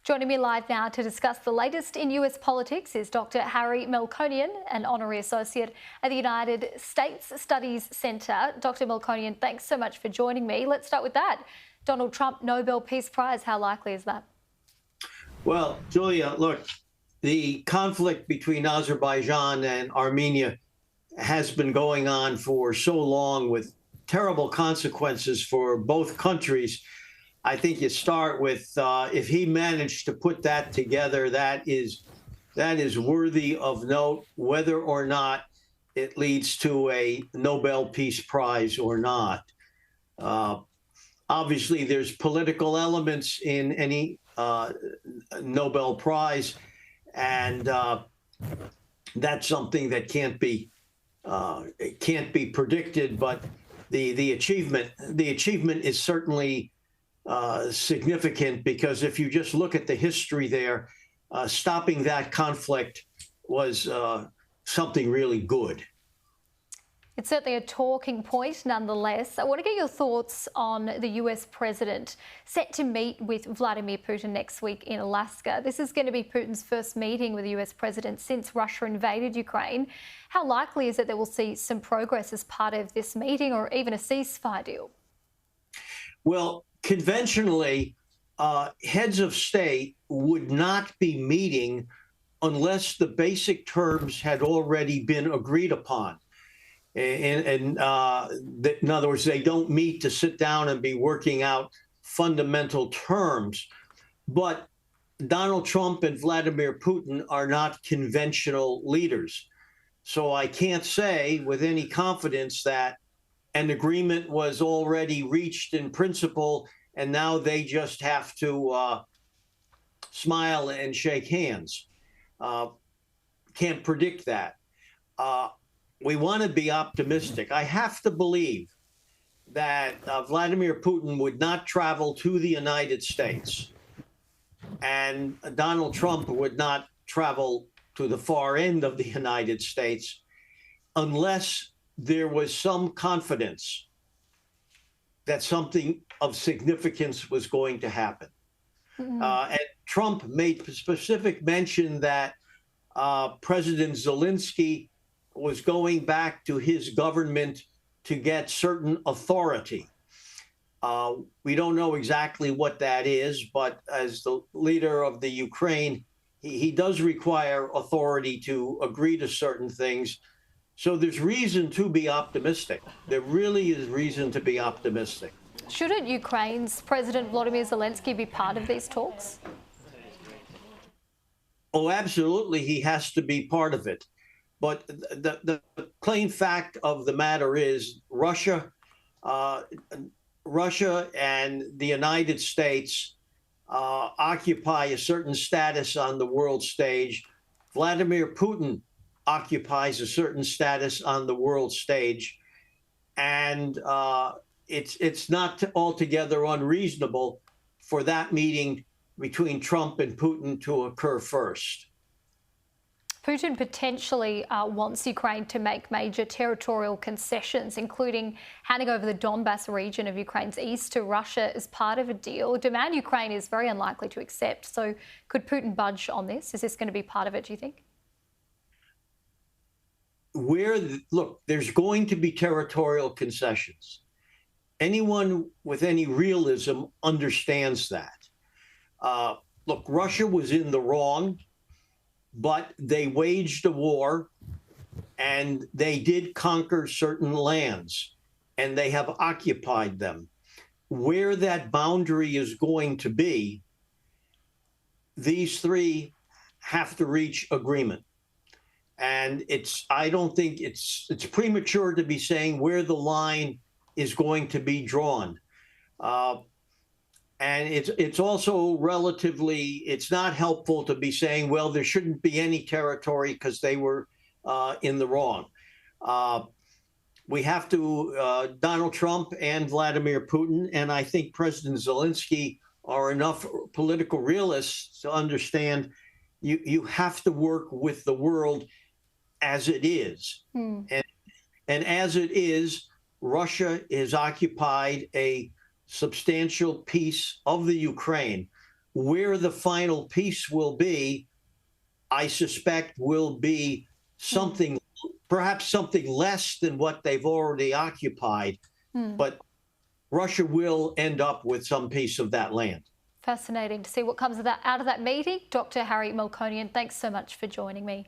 Joining me live now to discuss the latest in US politics is Dr. Harry Melkonian, an Honorary Associate at the United States Studies Centre. Dr. Melkonian, thanks so much for joining me. Let's start with that. Donald Trump Nobel Peace Prize, how likely is that? Well, Julia, look, the conflict between Azerbaijan and Armenia has been going on for so long with terrible consequences for both countries. I think you start with if he managed to put that together, that is worthy of note, whether or not it leads to a Nobel Peace Prize or not. Obviously, there's political elements in any Nobel Prize, and that's something that can't be predicted. But the achievement is certainly significant, because if you just look at the history there, stopping that conflict was something really good. It's certainly a talking point nonetheless. I want to get your thoughts on the US president set to meet with Vladimir Putin next week in Alaska. This is going to be Putin's first meeting with the US president since Russia invaded Ukraine. How likely is it that we'll see some progress as part of this meeting, or even a ceasefire deal? Well, conventionally, heads of state would not be meeting unless the basic terms had already been agreed upon. In other words, they don't meet to sit down and be working out fundamental terms. But Donald Trump and Vladimir Putin are not conventional leaders. So I can't say with any confidence that an agreement was already reached in principle, and now they just have to smile and shake hands. Can't predict that. We want to be optimistic. I have to believe that Vladimir Putin would not travel to the United States, and Donald Trump would not travel to the far end of the United States unless there was some confidence that something of significance was going to happen. And Trump made specific mention that President Zelensky was going back to his government to get certain authority. We don't know exactly what that is, but as the leader of the Ukraine, he does require authority to agree to certain things. So there's reason to be optimistic. There really is reason to be optimistic. Shouldn't Ukraine's President Vladimir Zelensky be part of these talks? Oh, absolutely, he has to be part of it. But the plain fact of the matter is Russia and the United States occupy a certain status on the world stage. Vladimir Putin occupies a certain status on the world stage. And it's not altogether unreasonable for that meeting between Trump and Putin to occur first. Putin potentially wants Ukraine to make major territorial concessions, including handing over the Donbas region of Ukraine's east to Russia as part of a deal, a demand Ukraine is very unlikely to accept. So could Putin budge on this? Is this going to be part of it, do you think? Look, there's going to be territorial concessions. Anyone with any realism understands that. Look, Russia was in the wrong, but they waged a war, and they did conquer certain lands, and they have occupied them. Where that boundary is going to be, these three have to reach agreement. And I don't think it's premature to be saying where the line is going to be drawn. And it's also it's not helpful to be saying, well, there shouldn't be any territory because they were in the wrong. We have to, Donald Trump and Vladimir Putin, and I think President Zelensky are enough political realists to understand you have to work with the world as it is. And as it is, Russia has occupied a substantial piece of the Ukraine. where the final peace will be, I suspect will be something, perhaps something less than what they've already occupied. But Russia will end up with some piece of that land. Fascinating to see what comes out of that meeting. Dr. Harry Melkonian, thanks so much for joining me.